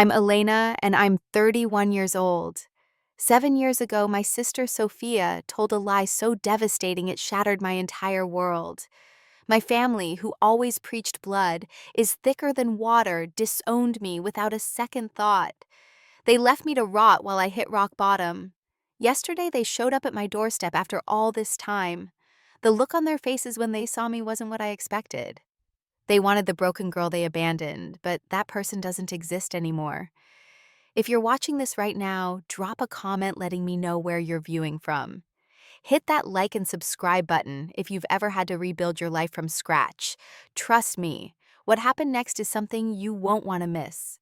I'm Elena, and I'm 31 years old. 7 years ago, my sister Sophia told a lie so devastating it shattered my entire world. My family, who always preached blood, is thicker than water, disowned me without a second thought. They left me to rot while I hit rock bottom. Yesterday, they showed up at my doorstep after all this time. The look on their faces when they saw me wasn't what I expected. They wanted the broken girl they abandoned, but that person doesn't exist anymore. If you're watching this right now, drop a comment letting me know where you're viewing from. Hit that like and subscribe button if you've ever had to rebuild your life from scratch. Trust me, what happened next is something you won't want to miss.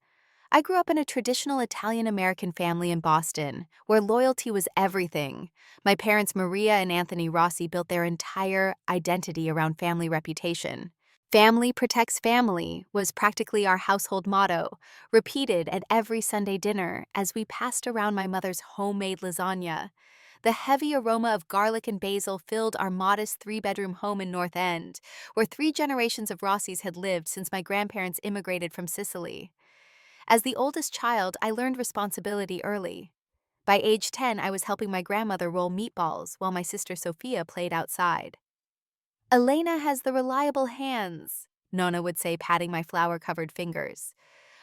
I grew up in a traditional Italian-American family in Boston, where loyalty was everything. My parents, Maria and Anthony Rossi, built their entire identity around family reputation. Family protects family was practically our household motto, repeated at every Sunday dinner as we passed around my mother's homemade lasagna. The heavy aroma of garlic and basil filled our modest three-bedroom home in North End, where 3 generations of Rossis had lived since my grandparents immigrated from Sicily. As the oldest child, I learned responsibility early. By age 10, I was helping my grandmother roll meatballs while my sister Sophia played outside. Elena has the reliable hands, Nona would say, patting my flour-covered fingers.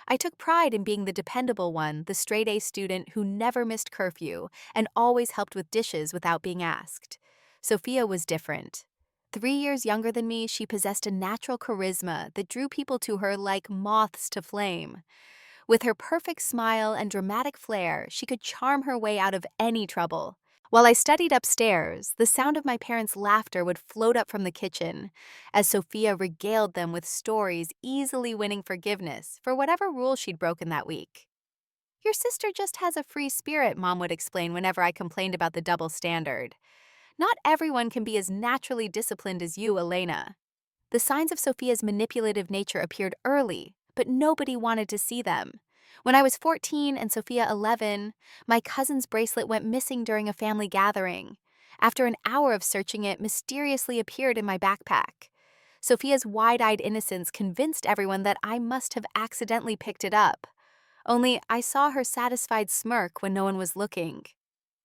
I took pride in being the dependable one, the straight-A student who never missed curfew and always helped with dishes without being asked. Sophia was different. 3 years younger than me, she possessed a natural charisma that drew people to her like moths to flame. With her perfect smile and dramatic flair, she could charm her way out of any trouble. While I studied upstairs, the sound of my parents' laughter would float up from the kitchen, as Sophia regaled them with stories, easily winning forgiveness for whatever rule she'd broken that week. "Your sister just has a free spirit," Mom would explain whenever I complained about the double standard. "Not everyone can be as naturally disciplined as you, Elena." The signs of Sophia's manipulative nature appeared early, but nobody wanted to see them. When I was 14 and Sophia 11, my cousin's bracelet went missing during a family gathering. After an hour of searching, it mysteriously appeared in my backpack. Sophia's wide-eyed innocence convinced everyone that I must have accidentally picked it up. Only I saw her satisfied smirk when no one was looking.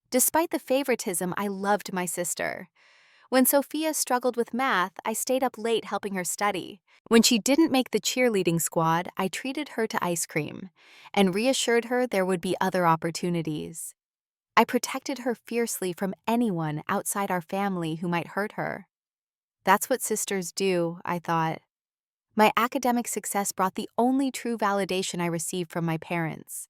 Despite the favoritism, I loved my sister. When Sophia struggled with math, I stayed up late helping her study. When she didn't make the cheerleading squad, I treated her to ice cream and reassured her there would be other opportunities. I protected her fiercely from anyone outside our family who might hurt her. That's what sisters do, I thought. My academic success brought the only true validation I received from my parents.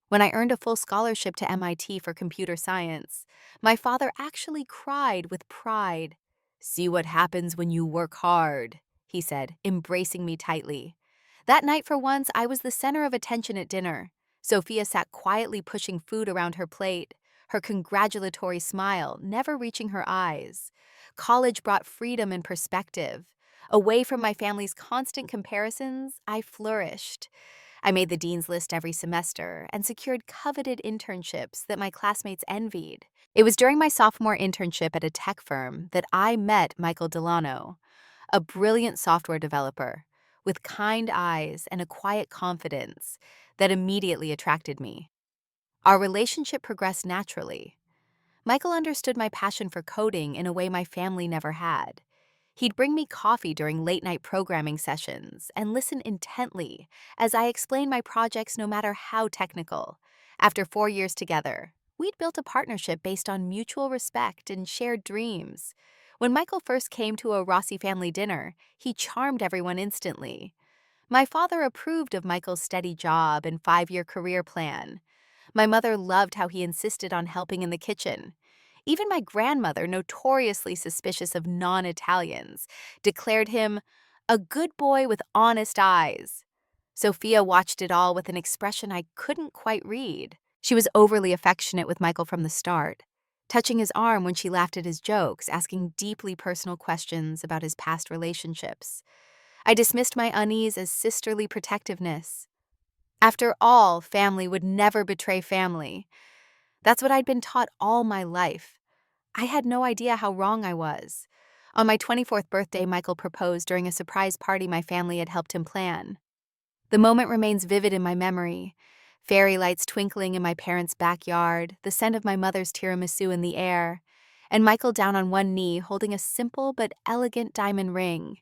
When I earned a full scholarship to MIT for computer science, my father actually cried with pride. "See what happens when you work hard," he said, embracing me tightly. That night, for once, I was the center of attention at dinner. Sophia sat quietly pushing food around her plate, her congratulatory smile never reaching her eyes. College brought freedom and perspective. Away from my family's constant comparisons, I flourished. I made the dean's list every semester and secured coveted internships that my classmates envied. It was during my sophomore internship at a tech firm that I met Michael Delano, a brilliant software developer with kind eyes and a quiet confidence that immediately attracted me. Our relationship progressed naturally. Michael understood my passion for coding in a way my family never had. He'd bring me coffee during late-night programming sessions and listen intently as I explained my projects no matter how technical. After 4 years together, we'd built a partnership based on mutual respect and shared dreams. When Michael first came to a Rossi family dinner, he charmed everyone instantly. My father approved of Michael's steady job and 5-year career plan. My mother loved how he insisted on helping in the kitchen. Even my grandmother, notoriously suspicious of non-Italians, declared him a good boy with honest eyes. Sophia watched it all with an expression I couldn't quite read. She was overly affectionate with Michael from the start, touching his arm when she laughed at his jokes, asking deeply personal questions about his past relationships. I dismissed my unease as sisterly protectiveness. After all, family would never betray family. That's what I'd been taught all my life. I had no idea how wrong I was. On my 24th birthday, Michael proposed during a surprise party my family had helped him plan. The moment remains vivid in my memory. Fairy lights twinkling in my parents' backyard, the scent of my mother's tiramisu in the air, and Michael down on one knee holding a simple but elegant diamond ring.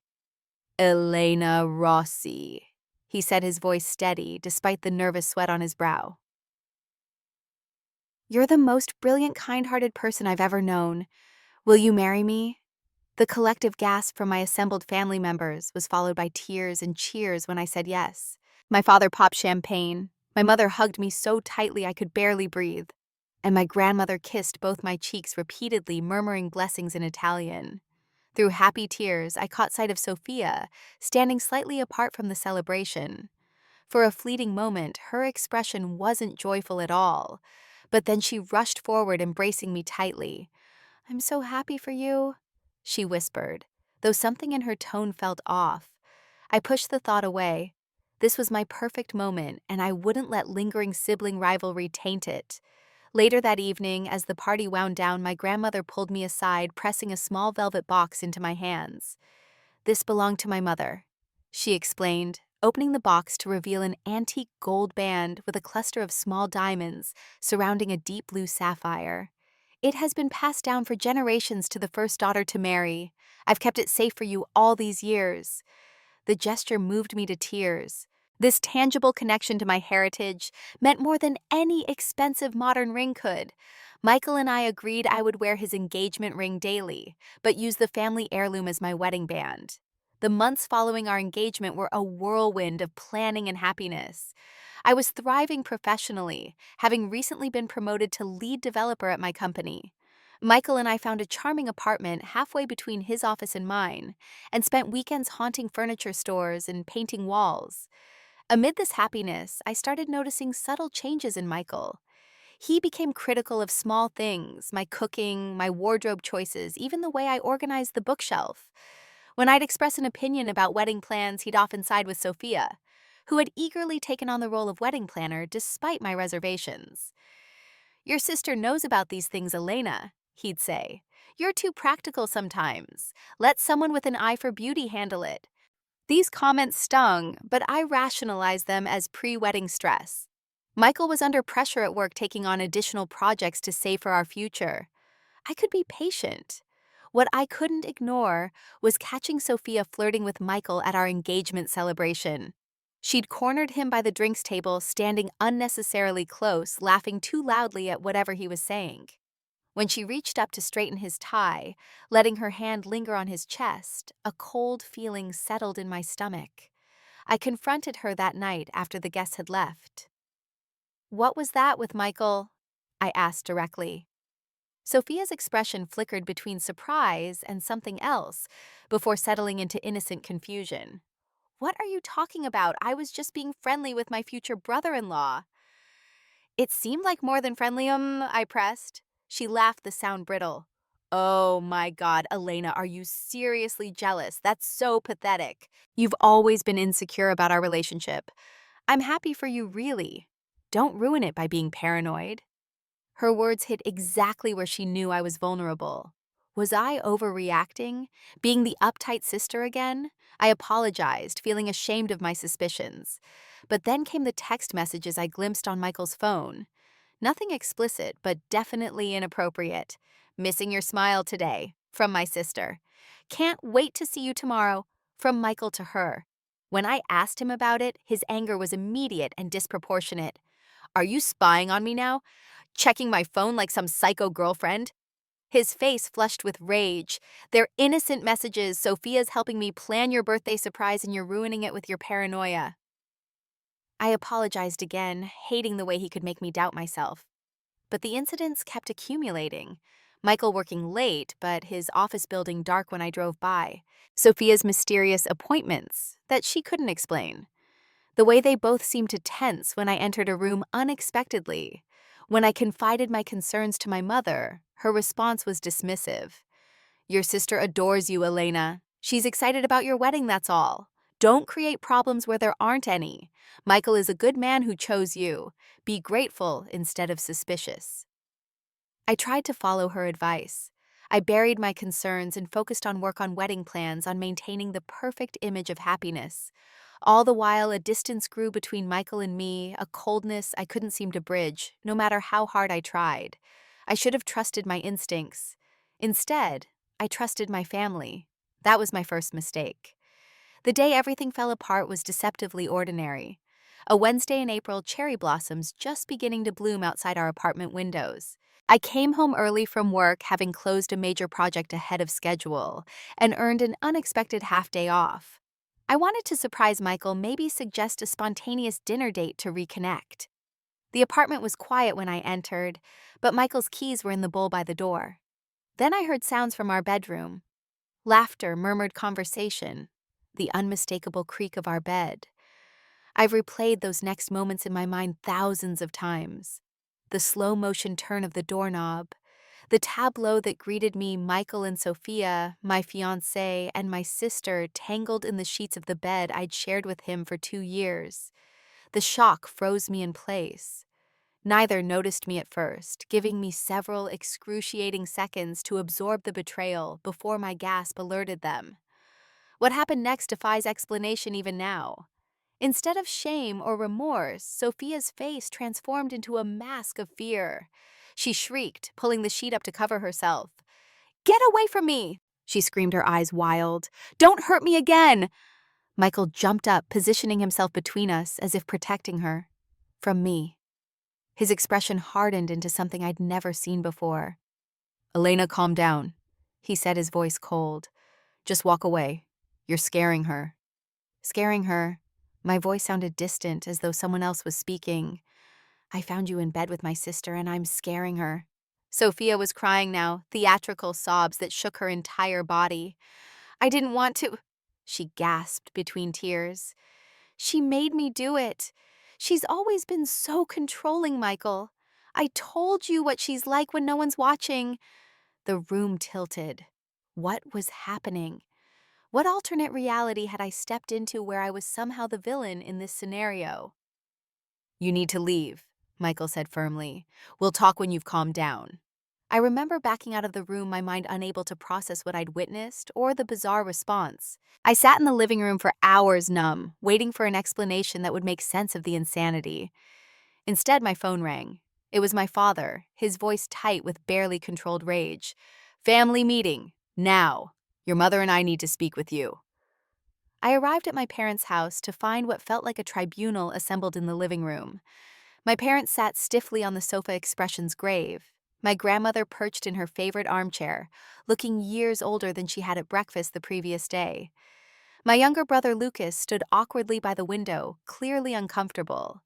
"Elena Rossi," he said, his voice steady despite the nervous sweat on his brow. "You're the most brilliant, kind-hearted person I've ever known. Will you marry me?" The collective gasp from my assembled family members was followed by tears and cheers when I said yes. My father popped champagne. My mother hugged me so tightly I could barely breathe. And my grandmother kissed both my cheeks repeatedly, murmuring blessings in Italian. Through happy tears, I caught sight of Sophia, standing slightly apart from the celebration. For a fleeting moment, her expression wasn't joyful at all. But then she rushed forward, embracing me tightly. "I'm so happy for you," she whispered, though something in her tone felt off. I pushed the thought away. This was my perfect moment, and I wouldn't let lingering sibling rivalry taint it. Later that evening, as the party wound down, my grandmother pulled me aside, pressing a small velvet box into my hands. "This belonged to my mother," she explained, opening the box to reveal an antique gold band with a cluster of small diamonds surrounding a deep blue sapphire. "It has been passed down for generations to the first daughter to marry. I've kept it safe for you all these years." The gesture moved me to tears. This tangible connection to my heritage meant more than any expensive modern ring could. Michael and I agreed I would wear his engagement ring daily, but use the family heirloom as my wedding band. The months following our engagement were a whirlwind of planning and happiness. I was thriving professionally, having recently been promoted to lead developer at my company. Michael and I found a charming apartment halfway between his office and mine, and spent weekends haunting furniture stores and painting walls. Amid this happiness, I started noticing subtle changes in Michael. He became critical of small things, my cooking, my wardrobe choices, even the way I organized the bookshelf. When I'd express an opinion about wedding plans, he'd often side with Sophia, who had eagerly taken on the role of wedding planner despite my reservations. "Your sister knows about these things, Elena," he'd say. "You're too practical sometimes. Let someone with an eye for beauty handle it." These comments stung, but I rationalized them as pre-wedding stress. Michael was under pressure at work, taking on additional projects to save for our future. I could be patient. What I couldn't ignore was catching Sophia flirting with Michael at our engagement celebration. She'd cornered him by the drinks table, standing unnecessarily close, laughing too loudly at whatever he was saying. When she reached up to straighten his tie, letting her hand linger on his chest, a cold feeling settled in my stomach. I confronted her that night after the guests had left. "What was that with Michael?" I asked directly. Sophia's expression flickered between surprise and something else before settling into innocent confusion. "What are you talking about? I was just being friendly with my future brother-in-law." "It seemed like more than friendly, I pressed. She laughed, the sound brittle. "Oh my God, Elena, are you seriously jealous? That's so pathetic. You've always been insecure about our relationship. I'm happy for you, really. Don't ruin it by being paranoid." Her words hit exactly where she knew I was vulnerable. Was I overreacting? Being the uptight sister again? I apologized, feeling ashamed of my suspicions. But then came the text messages I glimpsed on Michael's phone. Nothing explicit, but definitely inappropriate. "Missing your smile today," from my sister. "Can't wait to see you tomorrow," from Michael to her. When I asked him about it, his anger was immediate and disproportionate. "Are you spying on me now? Checking my phone like some psycho girlfriend?" His face flushed with rage. "They're innocent messages. Sophia's helping me plan your birthday surprise and you're ruining it with your paranoia." I apologized again, hating the way he could make me doubt myself. But the incidents kept accumulating. Michael working late, but his office building dark when I drove by. Sophia's mysterious appointments that she couldn't explain. The way they both seemed to tense when I entered a room unexpectedly. When I confided my concerns to my mother, her response was dismissive. "Your sister adores you, Elena. She's excited about your wedding, that's all. Don't create problems where there aren't any. Michael is a good man who chose you. Be grateful instead of suspicious." I tried to follow her advice. I buried my concerns and focused on work on wedding plans, on maintaining the perfect image of happiness. All the while, a distance grew between Michael and me, a coldness I couldn't seem to bridge, no matter how hard I tried. I should have trusted my instincts. Instead, I trusted my family. That was my first mistake. The day everything fell apart was deceptively ordinary. A Wednesday in April, cherry blossoms just beginning to bloom outside our apartment windows. I came home early from work, having closed a major project ahead of schedule, and earned an unexpected half-day off. I wanted to surprise Michael, maybe suggest a spontaneous dinner date to reconnect. The apartment was quiet when I entered, but Michael's keys were in the bowl by the door. Then I heard sounds from our bedroom. Laughter, murmured conversation, the unmistakable creak of our bed. I've replayed those next moments in my mind thousands of times. The slow-motion turn of the doorknob, the tableau that greeted me, Michael and Sophia, my fiancé, and my sister tangled in the sheets of the bed I'd shared with him for 2 years. The shock froze me in place. Neither noticed me at first, giving me several excruciating seconds to absorb the betrayal before my gasp alerted them. What happened next defies explanation even now. Instead of shame or remorse, Sophia's face transformed into a mask of fear. She shrieked, pulling the sheet up to cover herself. "Get away from me!" she screamed, her eyes wild. "Don't hurt me again!" Michael jumped up, positioning himself between us as if protecting her. From me. His expression hardened into something I'd never seen before. "Elena, calm down," he said, his voice cold. "Just walk away. You're scaring her." Scaring her? My voice sounded distant, as though someone else was speaking. "I found you in bed with my sister, and I'm scaring her." Sophia was crying now, theatrical sobs that shook her entire body. "I didn't want to," she gasped between tears. "She made me do it. She's always been so controlling, Michael. I told you what she's like when no one's watching." The room tilted. What was happening? What alternate reality had I stepped into where I was somehow the villain in this scenario? "You need to leave," Michael said firmly. "We'll talk when you've calmed down." I remember backing out of the room, my mind unable to process what I'd witnessed or the bizarre response. I sat in the living room for hours numb, waiting for an explanation that would make sense of the insanity. Instead, my phone rang. It was my father, his voice tight with barely controlled rage. "Family meeting, now. Your mother and I need to speak with you." I arrived at my parents' house to find what felt like a tribunal assembled in the living room. My parents sat stiffly on the sofa, expressions grave. My grandmother perched in her favorite armchair, looking years older than she had at breakfast the previous day. My younger brother Lucas stood awkwardly by the window, clearly uncomfortable.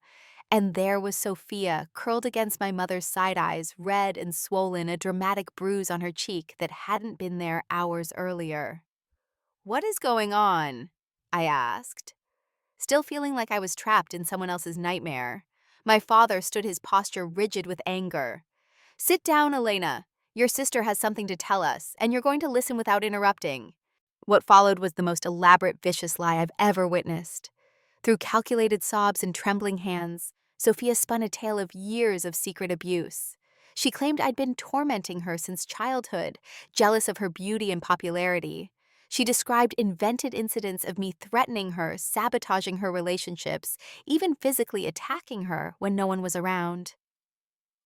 And there was Sophia, curled against my mother's side eyes, red and swollen, a dramatic bruise on her cheek that hadn't been there hours earlier. "What is going on?" I asked, still feeling like I was trapped in someone else's nightmare. My father stood, his posture rigid with anger. "Sit down, Elena. Your sister has something to tell us, and you're going to listen without interrupting." What followed was the most elaborate, vicious lie I've ever witnessed. Through calculated sobs and trembling hands, Sophia spun a tale of years of secret abuse. She claimed I'd been tormenting her since childhood, jealous of her beauty and popularity. She described invented incidents of me threatening her, sabotaging her relationships, even physically attacking her when no one was around.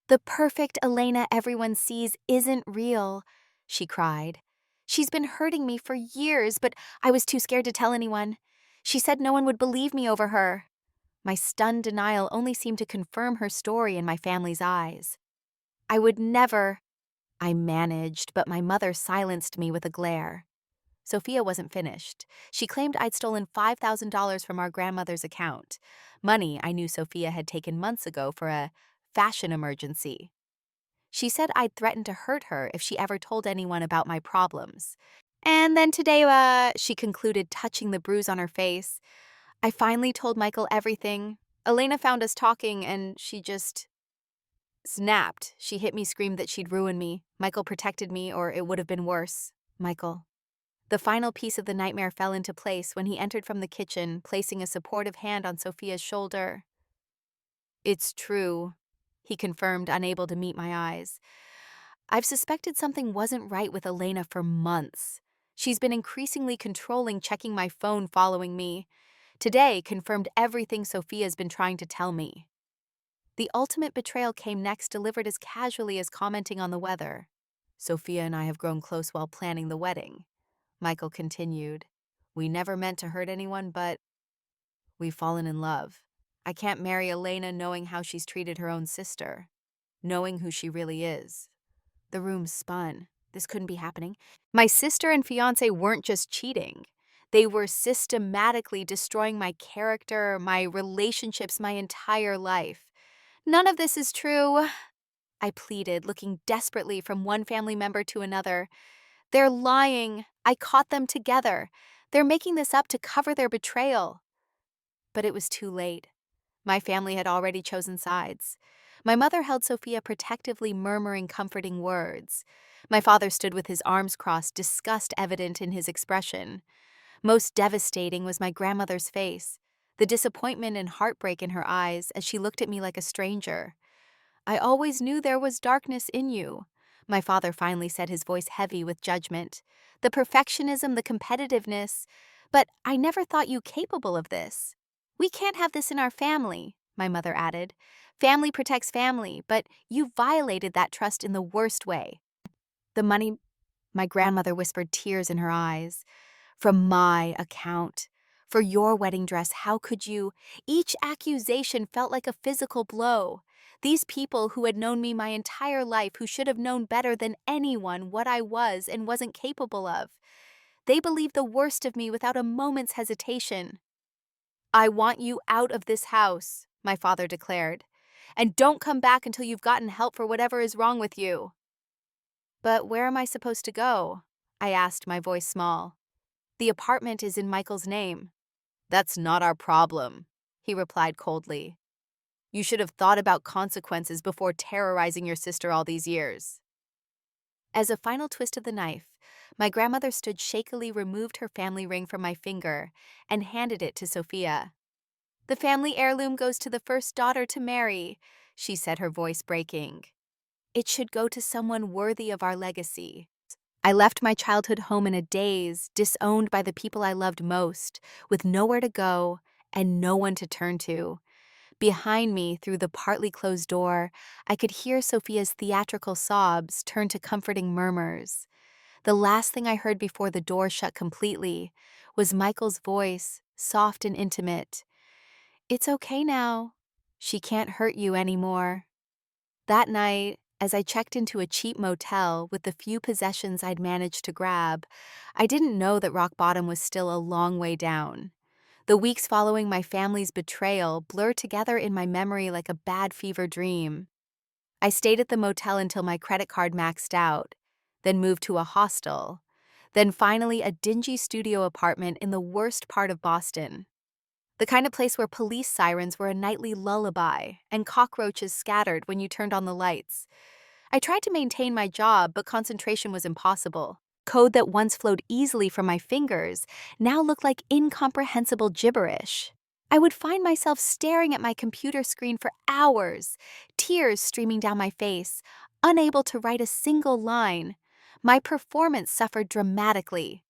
"The perfect Elena everyone sees isn't real," she cried. "She's been hurting me for years, but I was too scared to tell anyone. She said no one would believe me over her." My stunned denial only seemed to confirm her story in my family's eyes. "I would never," I managed, but my mother silenced me with a glare. Sophia wasn't finished. She claimed I'd stolen $5,000 from our grandmother's account, money I knew Sophia had taken months ago for a fashion emergency. She said I'd threatened to hurt her if she ever told anyone about my problems. "And then today, she concluded, touching the bruise on her face, "I finally told Michael everything. Elena found us talking and she just snapped. She hit me, screamed that she'd ruin me. Michael protected me, or it would have been worse. Michael." The final piece of the nightmare fell into place when he entered from the kitchen, placing a supportive hand on Sophia's shoulder. "It's true," he confirmed, unable to meet my eyes. "I've suspected something wasn't right with Elena for months. She's been increasingly controlling, checking my phone, following me. Today confirmed everything Sophia's been trying to tell me. The ultimate betrayal came next, delivered as casually as commenting on the weather. Sophia and I have grown close while planning the wedding. Michael continued. We never meant to hurt anyone, but we've fallen in love. I can't marry Elena knowing how she's treated her own sister, knowing who she really is. The room spun. This couldn't be happening. My sister and fiancé weren't just cheating. They were systematically destroying my character, my relationships, my entire life. None of this is true, I pleaded, looking desperately from one family member to another. They're lying. I caught them together. They're making this up to cover their betrayal. But it was too late. My family had already chosen sides. My mother held Sophia protectively, murmuring comforting words. My father stood with his arms crossed, disgust evident in his expression. Most devastating was my grandmother's face, the disappointment and heartbreak in her eyes as she looked at me like a stranger. I always knew there was darkness in you, my father finally said, his voice heavy with judgment. The perfectionism, the competitiveness, but I never thought you capable of this. We can't have this in our family, my mother added. Family protects family, but you violated that trust in the worst way. The money, my grandmother whispered, tears in her eyes. From my account. For your wedding dress, how could you? Each accusation felt like a physical blow. These people who had known me my entire life, who should have known better than anyone what I was and wasn't capable of. They believed the worst of me without a moment's hesitation. I want you out of this house, my father declared. And don't come back until you've gotten help for whatever is wrong with you. But where am I supposed to go? I asked, my voice small. The apartment is in Michael's name. That's not our problem, he replied coldly. You should have thought about consequences before terrorizing your sister all these years. As a final twist of the knife, my grandmother stood shakily, removed her family ring from my finger, and handed it to Sophia. The family heirloom goes to the first daughter to marry, she said, her voice breaking. It should go to someone worthy of our legacy. I left my childhood home in a daze, disowned by the people I loved most, with nowhere to go and no one to turn to. Behind me, through the partly closed door, I could hear Sophia's theatrical sobs turn to comforting murmurs. The last thing I heard before the door shut completely was Michael's voice, soft and intimate. It's okay now. She can't hurt you anymore. That night, as I checked into a cheap motel with the few possessions I'd managed to grab, I didn't know that rock bottom was still a long way down. The weeks following my family's betrayal blurred together in my memory like a bad fever dream. I stayed at the motel until my credit card maxed out, then moved to a hostel, then finally a dingy studio apartment in the worst part of Boston. The kind of place where police sirens were a nightly lullaby and cockroaches scattered when you turned on the lights. I tried to maintain my job, but concentration was impossible. Code that once flowed easily from my fingers now looked like incomprehensible gibberish. I would find myself staring at my computer screen for hours, tears streaming down my face, unable to write a single line. My performance suffered dramatically.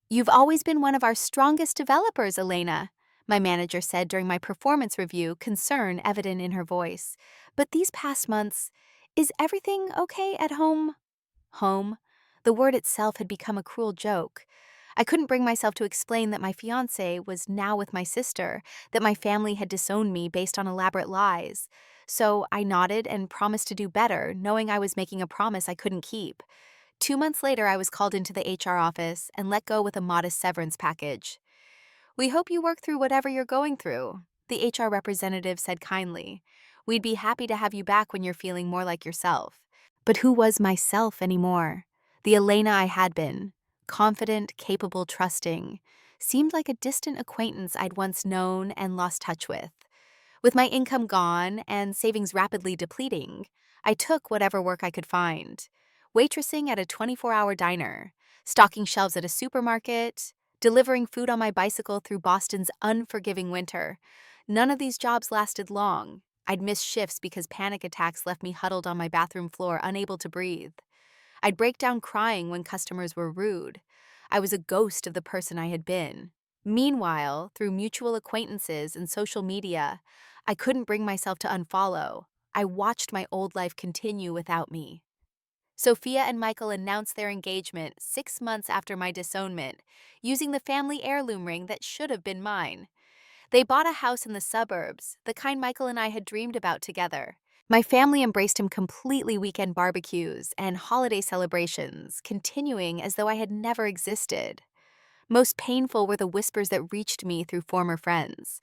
You've always been one of our strongest developers, Elena, my manager said during my performance review, concern evident in her voice. But these past months, is everything okay at home? Home? The word itself had become a cruel joke. I couldn't bring myself to explain that my fiancé was now with my sister, that my family had disowned me based on elaborate lies. So I nodded and promised to do better, knowing I was making a promise I couldn't keep. 2 months later, I was called into the HR office and let go with a modest severance package. We hope you work through whatever you're going through, the HR representative said kindly. We'd be happy to have you back when you're feeling more like yourself. But who was myself anymore? The Elena I had been, confident, capable, trusting, seemed like a distant acquaintance I'd once known and lost touch with. With my income gone and savings rapidly depleting, I took whatever work I could find. Waitressing at a 24-hour diner, stocking shelves at a supermarket, delivering food on my bicycle through Boston's unforgiving winter. None of these jobs lasted long. I'd miss shifts because panic attacks left me huddled on my bathroom floor, unable to breathe. I'd break down crying when customers were rude. I was a ghost of the person I had been. Meanwhile, through mutual acquaintances and social media, I couldn't bring myself to unfollow. I watched my old life continue without me. Sophia and Michael announced their engagement 6 months after my disownment, using the family heirloom ring that should have been mine. They bought a house in the suburbs, the kind Michael and I had dreamed about together. My family embraced him completely, weekend barbecues and holiday celebrations, continuing as though I had never existed. Most painful were the whispers that reached me through former friends.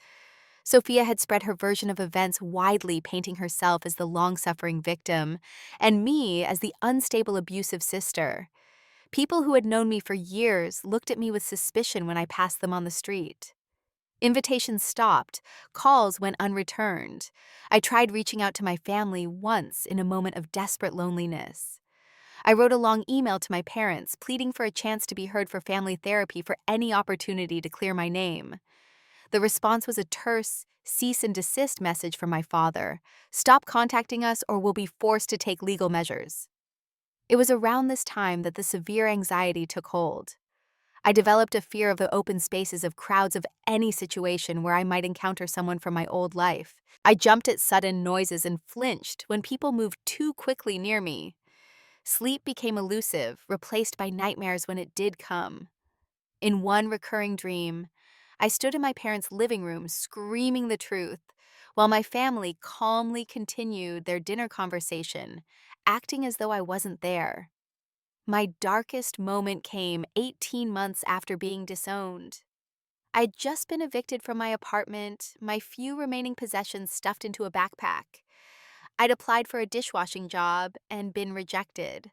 Sophia had spread her version of events widely, painting herself as the long-suffering victim, and me as the unstable, abusive sister. People who had known me for years looked at me with suspicion when I passed them on the street. Invitations stopped, calls went unreturned. I tried reaching out to my family once in a moment of desperate loneliness. I wrote a long email to my parents, pleading for a chance to be heard for family therapy for any opportunity to clear my name. The response was a terse, cease and desist message from my father. Stop contacting us or we'll be forced to take legal measures. It was around this time that the severe anxiety took hold. I developed a fear of the open spaces of crowds of any situation where I might encounter someone from my old life. I jumped at sudden noises and flinched when people moved too quickly near me. Sleep became elusive, replaced by nightmares when it did come. In one recurring dream, I stood in my parents' living room screaming the truth, while my family calmly continued their dinner conversation, acting as though I wasn't there. My darkest moment came 18 months after being disowned. I'd just been evicted from my apartment, my few remaining possessions stuffed into a backpack. I'd applied for a dishwashing job and been rejected.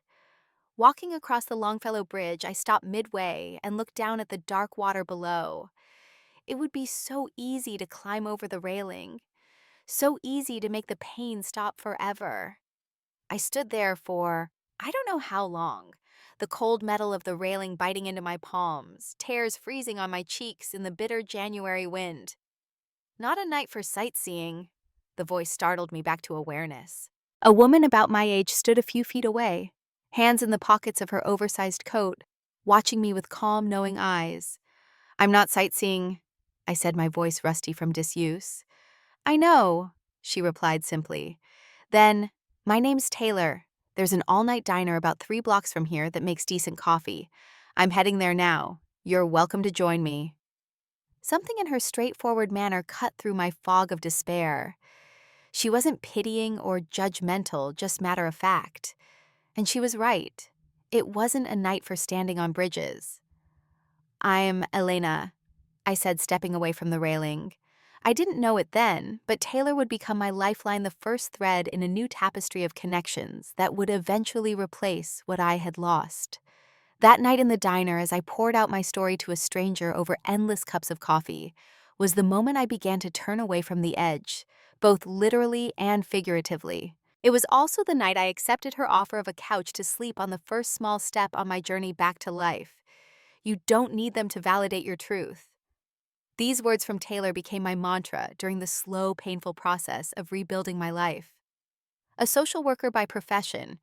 Walking across the Longfellow Bridge, I stopped midway and looked down at the dark water below. It would be so easy to climb over the railing, so easy to make the pain stop forever. I stood there for I don't know how long, the cold metal of the railing biting into my palms, tears freezing on my cheeks in the bitter January wind. Not a night for sightseeing. The voice startled me back to awareness. A woman about my age stood a few feet away, hands in the pockets of her oversized coat, watching me with calm, knowing eyes. "I'm not sightseeing," I said, my voice rusty from disuse. "I know," she replied simply. Then, "My name's Taylor. There's an all-night diner about 3 blocks from here that makes decent coffee. I'm heading there now. You're welcome to join me." Something in her straightforward manner cut through my fog of despair. She wasn't pitying or judgmental, just matter of fact. And she was right. It wasn't a night for standing on bridges. "I'm Elena," I said, stepping away from the railing. I didn't know it then, but Taylor would become my lifeline, the first thread in a new tapestry of connections that would eventually replace what I had lost. That night in the diner, as I poured out my story to a stranger over endless cups of coffee, was the moment I began to turn away from the edge, both literally and figuratively. It was also the night I accepted her offer of a couch to sleep on the first small step on my journey back to life. You don't need them to validate your truth. These words from Taylor became my mantra during the slow, painful process of rebuilding my life. A social worker by profession,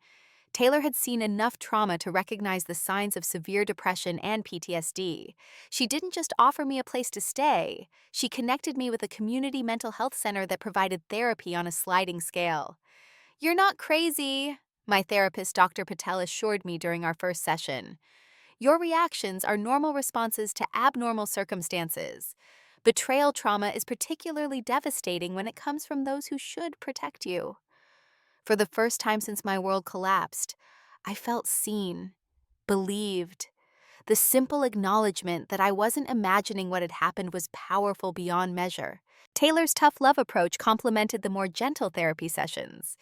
Taylor had seen enough trauma to recognize the signs of severe depression and PTSD. She didn't just offer me a place to stay, she connected me with a community mental health center that provided therapy on a sliding scale. "You're not crazy," my therapist, Dr. Patel, assured me during our first session. "Your reactions are normal responses to abnormal circumstances. Betrayal trauma is particularly devastating when it comes from those who should protect you." For the first time since my world collapsed, I felt seen, believed. The simple acknowledgement that I wasn't imagining what had happened was powerful beyond measure. Taylor's tough love approach complemented the more gentle therapy sessions.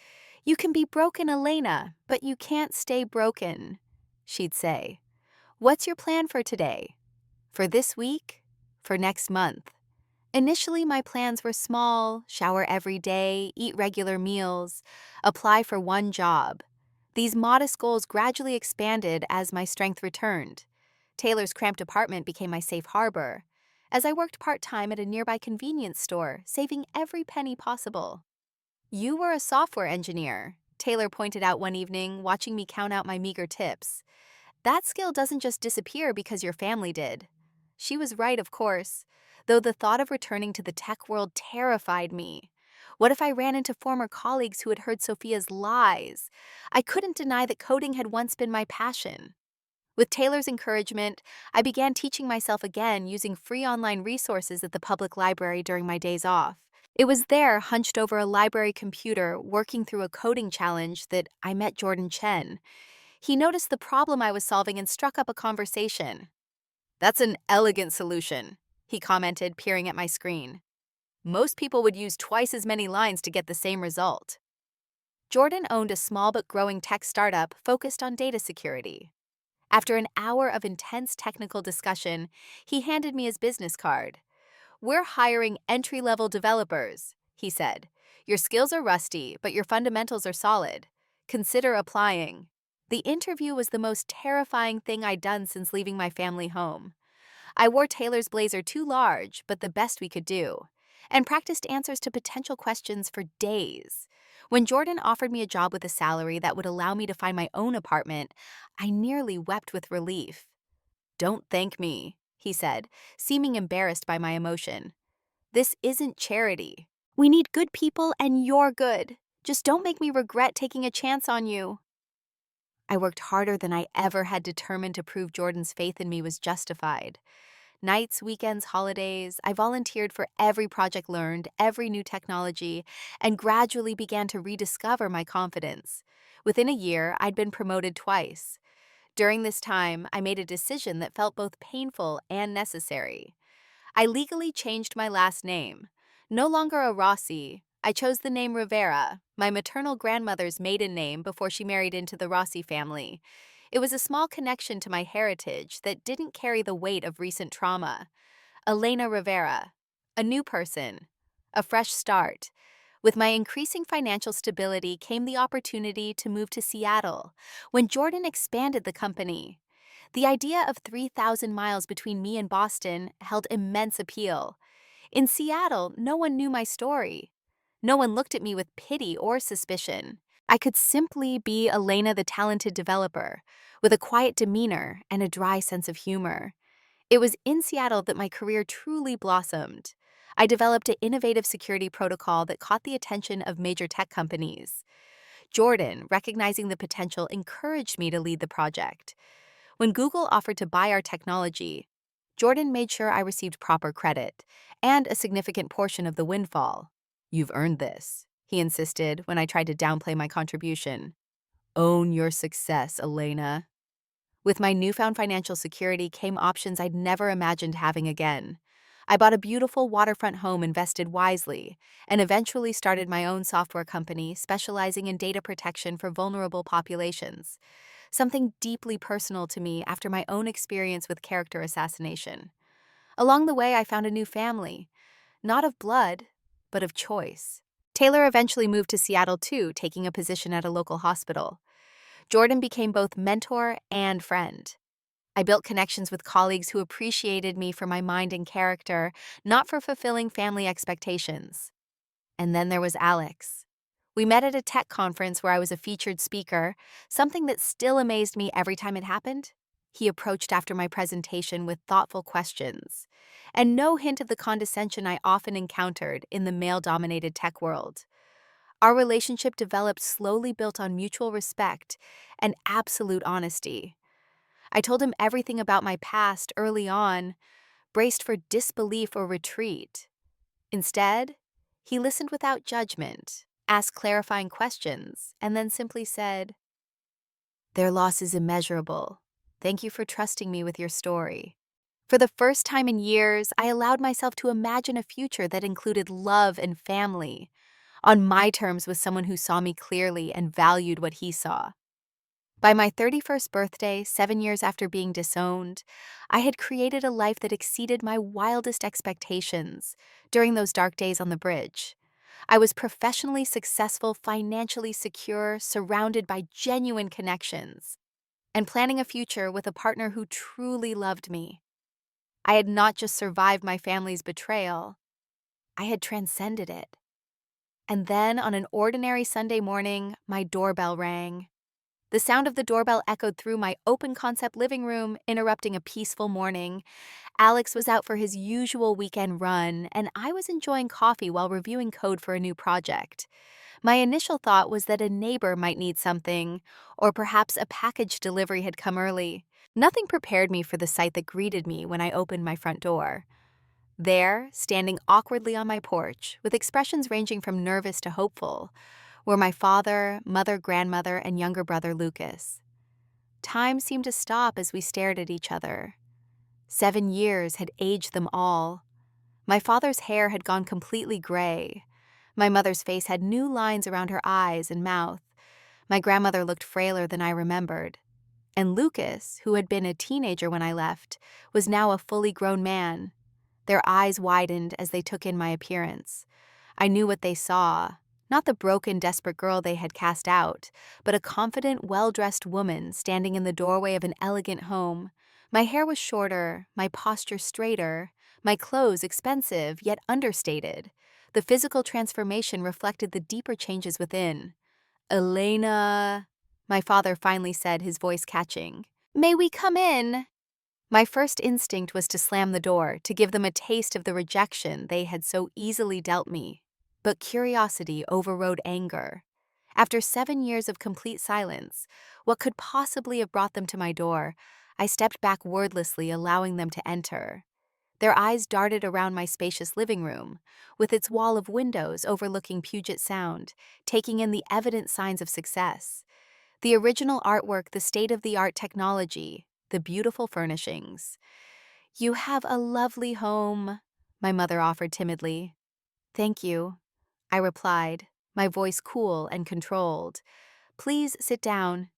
"You can be broken, Elena, but you can't stay broken," she'd say. "What's your plan for today? For this week? For next month?" Initially, my plans were small: shower every day, eat regular meals, apply for one job. These modest goals gradually expanded as my strength returned. Taylor's cramped apartment became my safe harbor, as I worked part-time at a nearby convenience store, saving every penny possible. "You were a software engineer," Taylor pointed out one evening, watching me count out my meager tips. "That skill doesn't just disappear because your family did." She was right, of course, though the thought of returning to the tech world terrified me. What if I ran into former colleagues who had heard Sophia's lies? I couldn't deny that coding had once been my passion. With Taylor's encouragement, I began teaching myself again using free online resources at the public library during my days off. It was there, hunched over a library computer, working through a coding challenge, that I met Jordan Chen. He noticed the problem I was solving and struck up a conversation. "That's an elegant solution," he commented, peering at my screen. "Most people would use twice as many lines to get the same result." Jordan owned a small but growing tech startup focused on data security. After an hour of intense technical discussion, he handed me his business card. "We're hiring entry-level developers," he said. "Your skills are rusty, but your fundamentals are solid. Consider applying." The interview was the most terrifying thing I'd done since leaving my family home. I wore Taylor's blazer too large, but the best we could do, and practiced answers to potential questions for days. When Jordan offered me a job with a salary that would allow me to find my own apartment, I nearly wept with relief. "Don't thank me," he said, seeming embarrassed by my emotion. "This isn't charity. We need good people, and you're good. Just don't make me regret taking a chance on you." I worked harder than I ever had, determined to prove Jordan's faith in me was justified. Nights, weekends, holidays, I volunteered for every project learned, every new technology, and gradually began to rediscover my confidence. Within a year, I'd been promoted twice. During this time, I made a decision that felt both painful and necessary. I legally changed my last name. No longer a Rossi, I chose the name Rivera, my maternal grandmother's maiden name before she married into the Rossi family. It was a small connection to my heritage that didn't carry the weight of recent trauma. Elena Rivera, a new person, a fresh start. With my increasing financial stability came the opportunity to move to Seattle when Jordan expanded the company. The idea of 3,000 miles between me and Boston held immense appeal. In Seattle, no one knew my story. No one looked at me with pity or suspicion. I could simply be Elena, the talented developer, with a quiet demeanor and a dry sense of humor. It was in Seattle that my career truly blossomed. I developed an innovative security protocol that caught the attention of major tech companies. Jordan, recognizing the potential, encouraged me to lead the project. When Google offered to buy our technology, Jordan made sure I received proper credit and a significant portion of the windfall. "You've earned this," he insisted when I tried to downplay my contribution. "Own your success, Elena." With my newfound financial security came options I'd never imagined having again. I bought a beautiful waterfront home, invested wisely, and eventually started my own software company specializing in data protection for vulnerable populations, something deeply personal to me after my own experience with character assassination. Along the way, I found a new family, not of blood, but of choice. Taylor eventually moved to Seattle too, taking a position at a local hospital. Jordan became both mentor and friend. I built connections with colleagues who appreciated me for my mind and character, not for fulfilling family expectations. And then there was Alex. We met at a tech conference where I was a featured speaker, something that still amazed me every time it happened. He approached after my presentation with thoughtful questions, and no hint of the condescension I often encountered in the male-dominated tech world. Our relationship developed slowly, built on mutual respect and absolute honesty. I told him everything about my past early on, braced for disbelief or retreat. Instead, he listened without judgment, asked clarifying questions, and then simply said, "Their loss is immeasurable. Thank you for trusting me with your story." For the first time in years, I allowed myself to imagine a future that included love and family, on my terms with someone who saw me clearly and valued what he saw. By my 31st birthday, 7 years after being disowned, I had created a life that exceeded my wildest expectations during those dark days on the bridge. I was professionally successful, financially secure, surrounded by genuine connections, and planning a future with a partner who truly loved me. I had not just survived my family's betrayal, I had transcended it. And then, on an ordinary Sunday morning, my doorbell rang. The sound of the doorbell echoed through my open-concept living room, interrupting a peaceful morning. Alex was out for his usual weekend run, and I was enjoying coffee while reviewing code for a new project. My initial thought was that a neighbor might need something, or perhaps a package delivery had come early. Nothing prepared me for the sight that greeted me when I opened my front door. There, standing awkwardly on my porch, with expressions ranging from nervous to hopeful, were my father, mother, grandmother, and younger brother Lucas. Time seemed to stop as we stared at each other. 7 years had aged them all. My father's hair had gone completely gray. My mother's face had new lines around her eyes and mouth. My grandmother looked frailer than I remembered. And Lucas, who had been a teenager when I left, was now a fully grown man. Their eyes widened as they took in my appearance. I knew what they saw. Not the broken, desperate girl they had cast out, but a confident, well-dressed woman standing in the doorway of an elegant home. My hair was shorter, my posture straighter, my clothes expensive yet understated. The physical transformation reflected the deeper changes within. "Elena," my father finally said, his voice catching. "May we come in?" My first instinct was to slam the door, to give them a taste of the rejection they had so easily dealt me. But curiosity overrode anger. After 7 years of complete silence, what could possibly have brought them to my door? I stepped back wordlessly, allowing them to enter. Their eyes darted around my spacious living room, with its wall of windows overlooking Puget Sound, taking in the evident signs of success. The original artwork, the state-of-the-art technology, the beautiful furnishings. "You have a lovely home," my mother offered timidly. "Thank you," I replied, my voice cool and controlled. "Please sit down."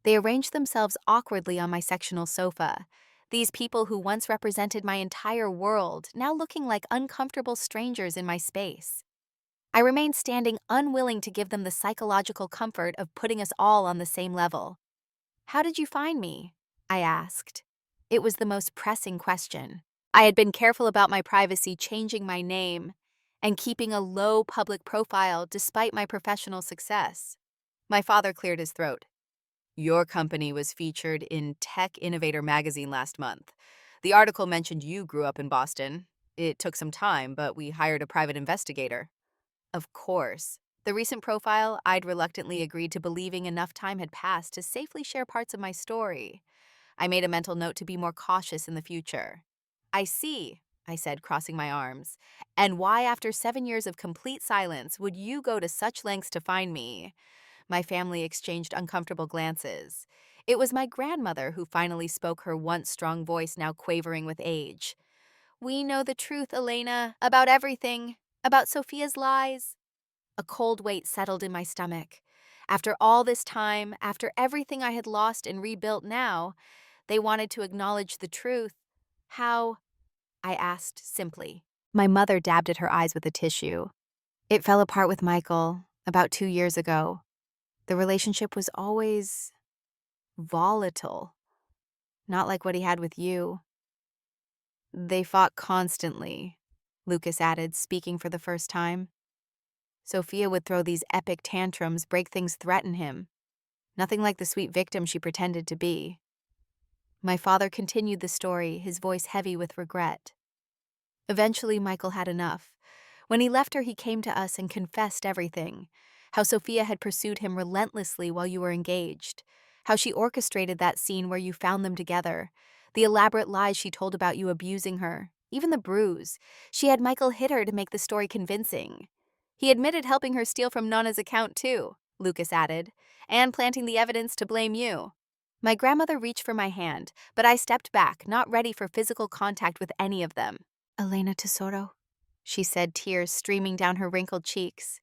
They arranged themselves awkwardly on my sectional sofa. These people who once represented my entire world, now looking like uncomfortable strangers in my space. I remained standing, unwilling to give them the psychological comfort of putting us all on the same level. "How did you find me?" I asked. It was the most pressing question. I had been careful about my privacy, changing my name and keeping a low public profile despite my professional success. My father cleared his throat. "Your company was featured in Tech Innovator magazine last month. The article mentioned you grew up in Boston. It took some time, but we hired a private investigator." Of course. The recent profile, I'd reluctantly agreed to, believing enough time had passed to safely share parts of my story. I made a mental note to be more cautious in the future. "I see," I said, crossing my arms. "And why, after 7 years of complete silence, would you go to such lengths to find me?" My family exchanged uncomfortable glances. It was my grandmother who finally spoke, her once strong voice now quavering with age. "We know the truth, Elena, about everything, about Sophia's lies." A cold weight settled in my stomach. After all this time, after everything I had lost and rebuilt now, they wanted to acknowledge the truth. "How?" I asked simply. My mother dabbed at her eyes with a tissue. "It fell apart with Michael about 2 years ago. The relationship was always volatile, not like what he had with you." "They fought constantly," Lucas added, speaking for the first time. "Sophia would throw these epic tantrums, break things, threaten him. Nothing like the sweet victim she pretended to be." My father continued the story, his voice heavy with regret. "Eventually, Michael had enough. When he left her, he came to us and confessed everything. How Sophia had pursued him relentlessly while you were engaged. How she orchestrated that scene where you found them together. The elaborate lies she told about you abusing her. Even the bruise. She had Michael hit her to make the story convincing. He admitted helping her steal from Nana's account too," Lucas added, "and planting the evidence to blame you." My grandmother reached for my hand, but I stepped back, not ready for physical contact with any of them. "Elena Tesoro," she said, tears streaming down her wrinkled cheeks.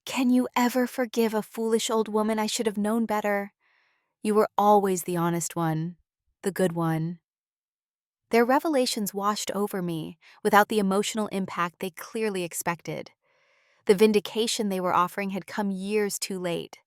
"Can you ever forgive a foolish old woman? I should have known better. You were always the honest one, the good one." Their revelations washed over me without the emotional impact they clearly expected. The vindication they were offering had come years too late.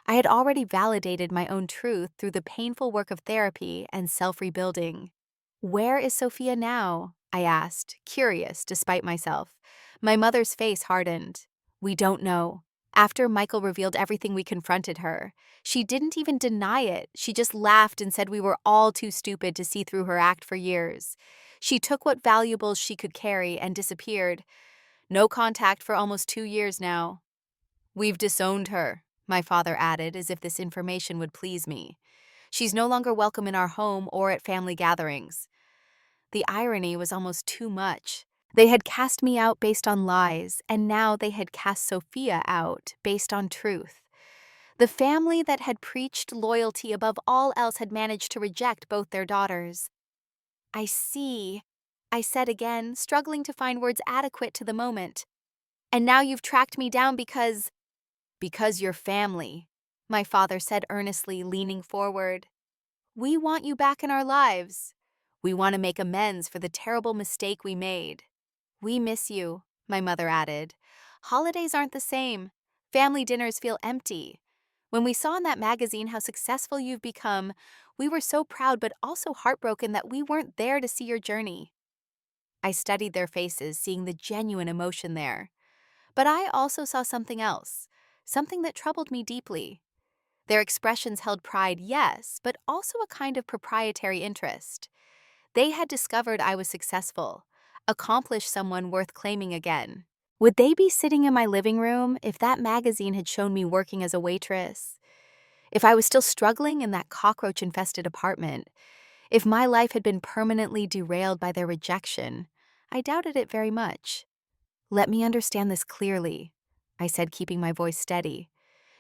I had already validated my own truth through the painful work of therapy and self-rebuilding. "Where is Sophia now?" I asked, curious despite myself. My mother's face hardened. "We don't know. After Michael revealed everything, we confronted her. She didn't even deny it. She just laughed and said we were all too stupid to see through her act for years. She took what valuables she could carry and disappeared. No contact for almost 2 years now. We've disowned her, my father added, as if this information would please me. She's no longer welcome in our home or at family gatherings. The irony was almost too much. They had cast me out based on lies, and now they had cast Sophia out based on truth. The family that had preached loyalty above all else had managed to reject both their daughters. I see, I said again, struggling to find words adequate to the moment. And now you've tracked me down because you're family, my father said earnestly, leaning forward. We want you back in our lives. We want to make amends for the terrible mistake we made. We miss you, my mother added. Holidays aren't the same. Family dinners feel empty. When we saw in that magazine how successful you've become, we were so proud but also heartbroken that we weren't there to see your journey. I studied their faces, seeing the genuine emotion there. But I also saw something else, something that troubled me deeply. Their expressions held pride, yes, but also a kind of proprietary interest. They had discovered I was successful, accomplished someone worth claiming again. Would they be sitting in my living room if that magazine had shown me working as a waitress? If I was still struggling in that cockroach-infested apartment? If my life had been permanently derailed by their rejection? I doubted it very much. Let me understand this clearly, I said, keeping my voice steady.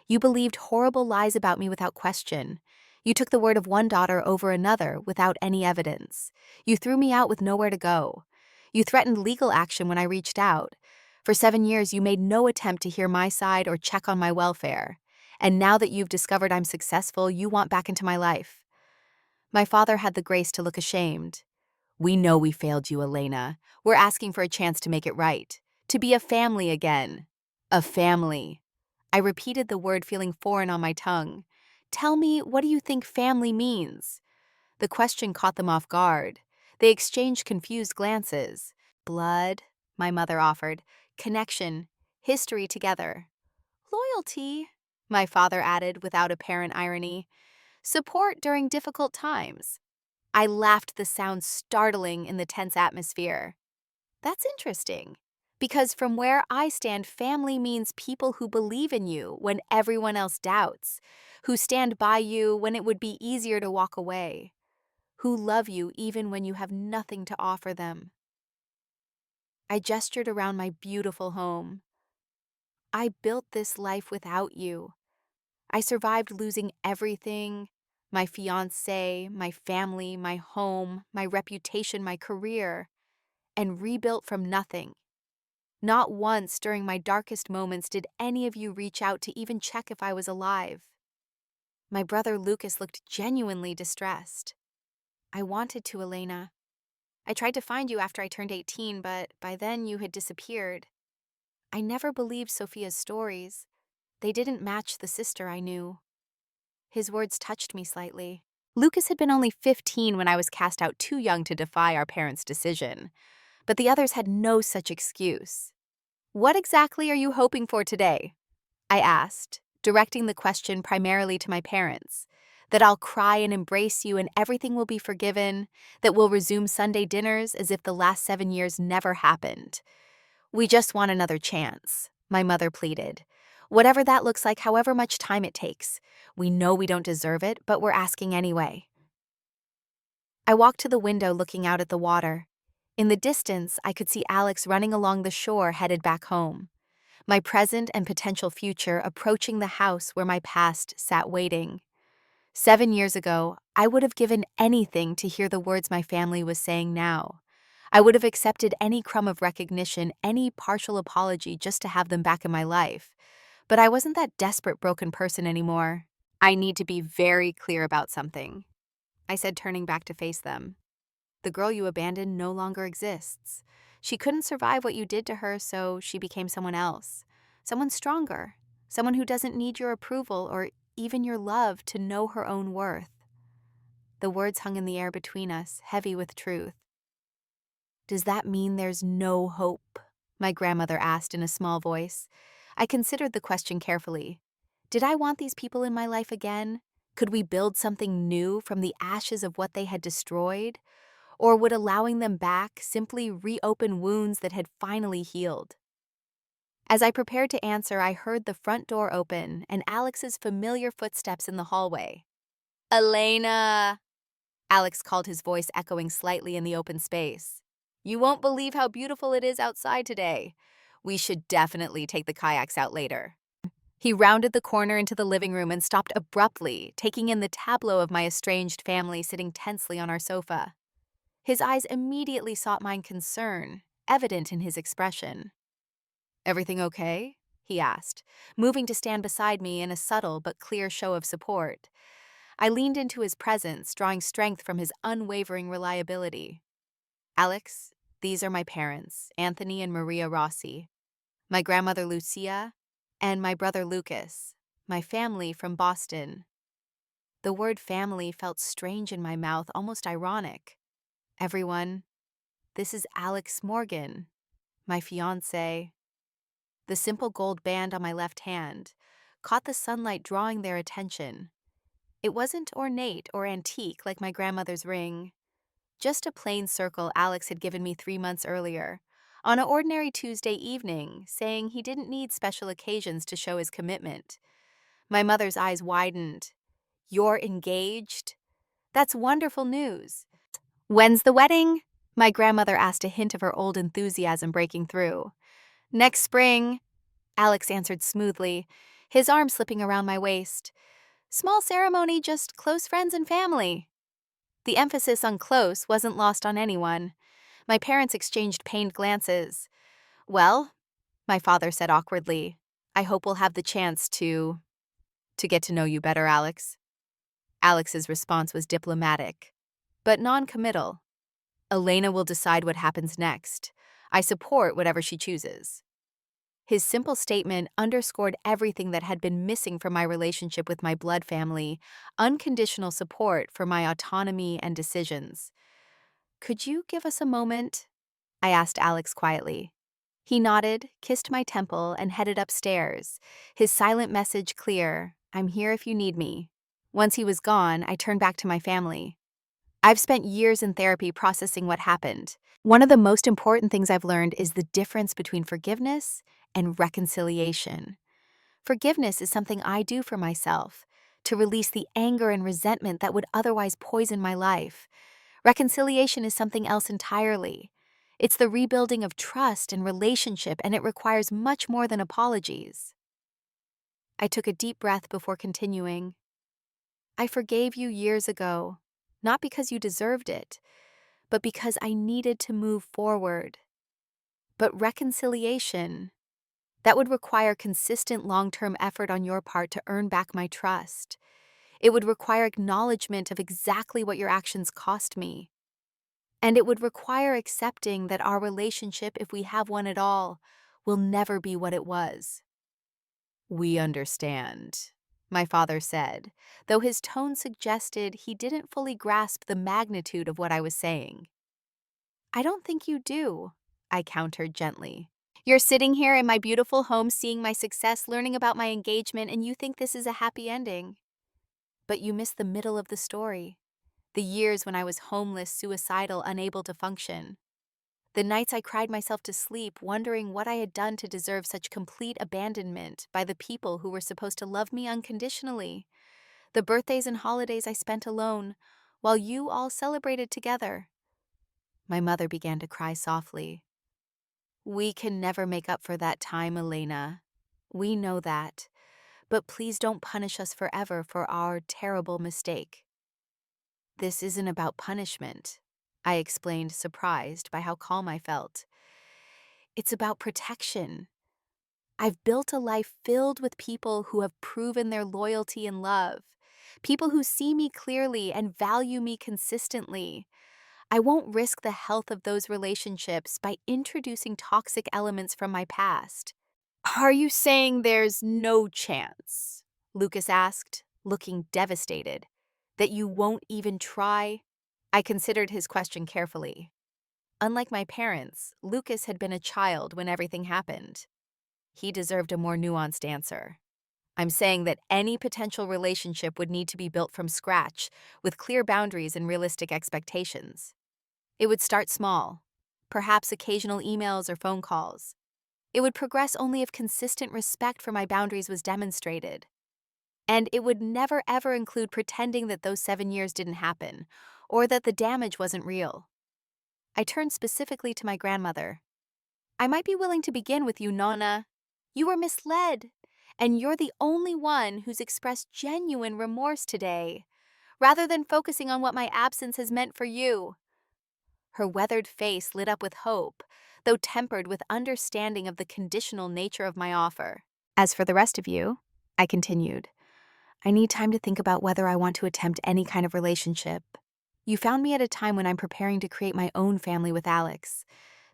You believed horrible lies about me without question. You took the word of one daughter over another without any evidence. You threw me out with nowhere to go. You threatened legal action when I reached out. For 7 years, you made no attempt to hear my side or check on my welfare. And now that you've discovered I'm successful, you want back into my life. My father had the grace to look ashamed. We know we failed you, Elena. We're asking for a chance to make it right. To be a family again. A family. I repeated the word, feeling foreign on my tongue. Tell me, what do you think family means? The question caught them off guard. They exchanged confused glances. Blood, my mother offered. Connection. History together. Loyalty, my father added without apparent irony. Support during difficult times. I laughed, the sound startling in the tense atmosphere. That's interesting. Because from where I stand, family means people who believe in you when everyone else doubts, who stand by you when it would be easier to walk away, who love you even when you have nothing to offer them. I gestured around my beautiful home. I built this life without you. I survived losing everything, my fiancé, my family, my home, my reputation, my career, and rebuilt from nothing. Not once during my darkest moments did any of you reach out to even check if I was alive. My brother Lucas looked genuinely distressed. I wanted to, Elena. I tried to find you after I turned 18, but by then you had disappeared. I never believed Sophia's stories. They didn't match the sister I knew. His words touched me slightly. Lucas had been only 15 when I was cast out, too young to defy our parents' decision. But the others had no such excuse. What exactly are you hoping for today? I asked, directing the question primarily to my parents. That I'll cry and embrace you and everything will be forgiven, that we'll resume Sunday dinners as if the last 7 years never happened. We just want another chance, my mother pleaded. Whatever that looks like, however much time it takes. We know we don't deserve it, but we're asking anyway. I walked to the window, looking out at the water. In the distance, I could see Alex running along the shore, headed back home. My present and potential future approaching the house where my past sat waiting. 7 years ago, I would have given anything to hear the words my family was saying now. I would have accepted any crumb of recognition, any partial apology just to have them back in my life. But I wasn't that desperate, broken person anymore. I need to be very clear about something, I said, turning back to face them. The girl you abandoned no longer exists. She couldn't survive what you did to her, so she became someone else. Someone stronger. Someone who doesn't need your approval or even your love to know her own worth. The words hung in the air between us, heavy with truth. Does that mean there's no hope? My grandmother asked in a small voice. I considered the question carefully. Did I want these people in my life again? Could we build something new from the ashes of what they had destroyed? Or would allowing them back simply reopen wounds that had finally healed? As I prepared to answer, I heard the front door open and Alex's familiar footsteps in the hallway. Elena! Alex called, his voice echoing slightly in the open space. You won't believe how beautiful it is outside today. We should definitely take the kayaks out later. He rounded the corner into the living room and stopped abruptly, taking in the tableau of my estranged family sitting tensely on our sofa. His eyes immediately sought mine, concern evident in his expression. Everything okay? He asked, moving to stand beside me in a subtle but clear show of support. I leaned into his presence, drawing strength from his unwavering reliability. Alex, these are my parents, Anthony and Maria Rossi, my grandmother Lucia, and my brother Lucas, my family from Boston. The word family felt strange in my mouth, almost ironic. Everyone, this is Alex Morgan, my fiancé. The simple gold band on my left hand caught the sunlight, drawing their attention. It wasn't ornate or antique like my grandmother's ring, just a plain circle Alex had given me 3 months earlier, on an ordinary Tuesday evening, saying he didn't need special occasions to show his commitment. My mother's eyes widened. You're engaged? That's wonderful news. When's the wedding? My grandmother asked, a hint of her old enthusiasm breaking through. Next spring, Alex answered smoothly, his arm slipping around my waist. Small ceremony, just close friends and family. The emphasis on close wasn't lost on anyone. My parents exchanged pained glances. Well, my father said awkwardly, I hope we'll have the chance to get to know you better, Alex. Alex's response was diplomatic, but non-committal. Elena will decide what happens next. I support whatever she chooses. His simple statement underscored everything that had been missing from my relationship with my blood family: unconditional support for my autonomy and decisions. Could you give us a moment? I asked Alex quietly. He nodded, kissed my temple, and headed upstairs, his silent message clear: I'm here if you need me. Once he was gone, I turned back to my family. I've spent years in therapy processing what happened. One of the most important things I've learned is the difference between forgiveness and reconciliation. Forgiveness is something I do for myself, to release the anger and resentment that would otherwise poison my life. Reconciliation is something else entirely. It's the rebuilding of trust and relationship, and it requires much more than apologies. I took a deep breath before continuing. I forgave you years ago, not because you deserved it, but because I needed to move forward. But reconciliation, that would require consistent long-term effort on your part to earn back my trust. It would require acknowledgement of exactly what your actions cost me. And it would require accepting that our relationship, if we have one at all, will never be what it was. We understand, my father said, though his tone suggested he didn't fully grasp the magnitude of what I was saying. I don't think you do, I countered gently. You're sitting here in my beautiful home, seeing my success, learning about my engagement, and you think this is a happy ending. But you miss the middle of the story. The years when I was homeless, suicidal, unable to function. The nights I cried myself to sleep, wondering what I had done to deserve such complete abandonment by the people who were supposed to love me unconditionally. The birthdays and holidays I spent alone, while you all celebrated together. My mother began to cry softly. We can never make up for that time, Elena. We know that. But please don't punish us forever for our terrible mistake. This isn't about punishment, I explained, surprised by how calm I felt. It's about protection. I've built a life filled with people who have proven their loyalty and love, people who see me clearly and value me consistently. I won't risk the health of those relationships by introducing toxic elements from my past. Are you saying there's no chance? Lucas asked, looking devastated. That you won't even try? I considered his question carefully. Unlike my parents, Lucas had been a child when everything happened. He deserved a more nuanced answer. I'm saying that any potential relationship would need to be built from scratch, with clear boundaries and realistic expectations. It would start small, perhaps occasional emails or phone calls. It would progress only if consistent respect for my boundaries was demonstrated. And it would never ever include pretending that those 7 years didn't happen, or that the damage wasn't real. I turned specifically to my grandmother. I might be willing to begin with you, Nonna. You were misled, and you're the only one who's expressed genuine remorse today, rather than focusing on what my absence has meant for you. Her weathered face lit up with hope, though tempered with understanding of the conditional nature of my offer. As for the rest of you, I continued, I need time to think about whether I want to attempt any kind of relationship. You found me at a time when I'm preparing to create my own family with Alex.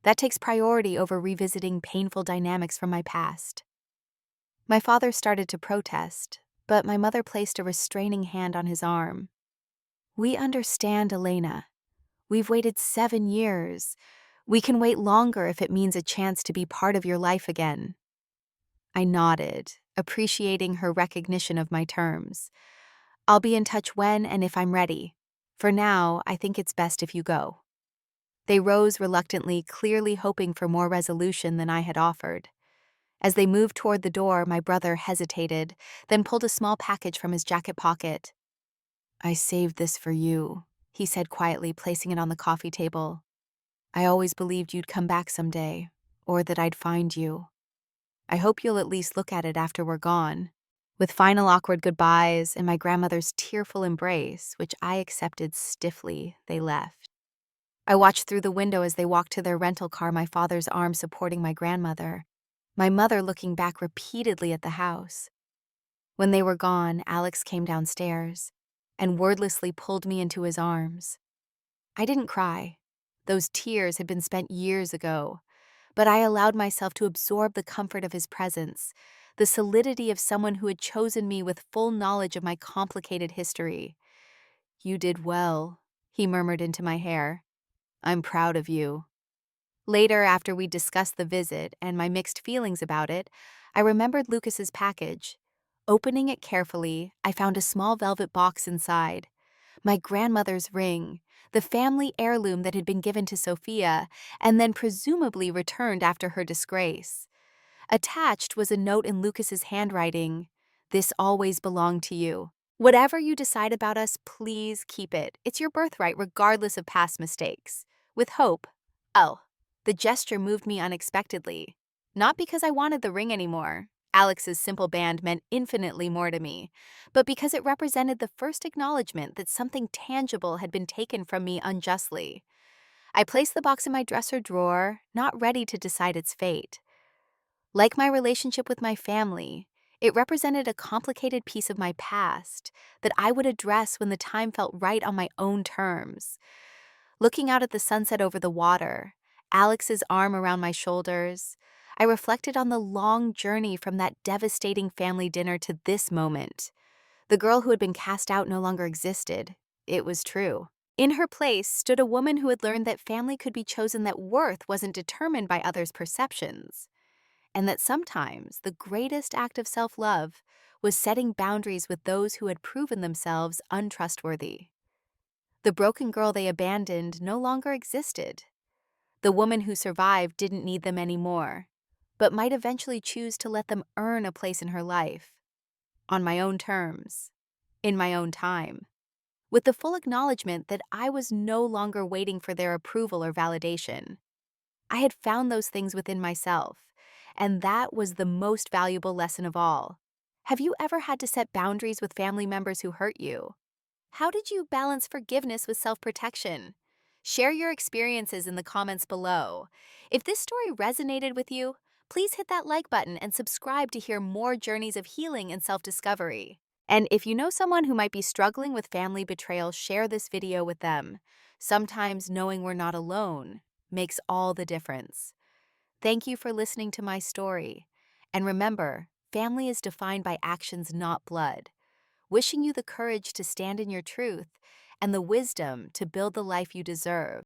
That takes priority over revisiting painful dynamics from my past. My father started to protest, but my mother placed a restraining hand on his arm. We understand, Elena. We've waited 7 years. We can wait longer if it means a chance to be part of your life again. I nodded, appreciating her recognition of my terms. I'll be in touch when and if I'm ready. For now, I think it's best if you go. They rose reluctantly, clearly hoping for more resolution than I had offered. As they moved toward the door, my brother hesitated, then pulled a small package from his jacket pocket. I saved this for you, he said quietly, placing it on the coffee table. I always believed you'd come back someday, or that I'd find you. I hope you'll at least look at it after we're gone. With final awkward goodbyes and my grandmother's tearful embrace, which I accepted stiffly, they left. I watched through the window as they walked to their rental car, my father's arm supporting my grandmother, my mother looking back repeatedly at the house. When they were gone, Alex came downstairs and wordlessly pulled me into his arms. I didn't cry. Those tears had been spent years ago, but I allowed myself to absorb the comfort of his presence, the solidity of someone who had chosen me with full knowledge of my complicated history. You did well, he murmured into my hair. I'm proud of you. Later, after we discussed the visit and my mixed feelings about it, I remembered Lucas's package. Opening it carefully, I found a small velvet box inside. My grandmother's ring, the family heirloom that had been given to Sophia and then presumably returned after her disgrace. Attached was a note in Lucas's handwriting. This always belonged to you. Whatever you decide about us, please keep it. It's your birthright regardless of past mistakes. With hope. Oh, the gesture moved me unexpectedly. Not because I wanted the ring anymore. Alex's simple band meant infinitely more to me, but because it represented the first acknowledgement that something tangible had been taken from me unjustly. I placed the box in my dresser drawer, not ready to decide its fate. Like my relationship with my family, it represented a complicated piece of my past that I would address when the time felt right on my own terms. Looking out at the sunset over the water, Alex's arm around my shoulders, I reflected on the long journey from that devastating family dinner to this moment. The girl who had been cast out no longer existed. It was true. In her place stood a woman who had learned that family could be chosen, that worth wasn't determined by others' perceptions, and that sometimes the greatest act of self-love was setting boundaries with those who had proven themselves untrustworthy. The broken girl they abandoned no longer existed. The woman who survived didn't need them anymore, but might eventually choose to let them earn a place in her life. On my own terms, in my own time, with the full acknowledgement that I was no longer waiting for their approval or validation. I had found those things within myself, and that was the most valuable lesson of all. Have you ever had to set boundaries with family members who hurt you? How did you balance forgiveness with self-protection? Share your experiences in the comments below. If this story resonated with you, please hit that like button and subscribe to hear more journeys of healing and self-discovery. And if you know someone who might be struggling with family betrayal, share this video with them. Sometimes knowing we're not alone makes all the difference. Thank you for listening to my story. And remember, family is defined by actions, not blood. Wishing you the courage to stand in your truth and the wisdom to build the life you deserve.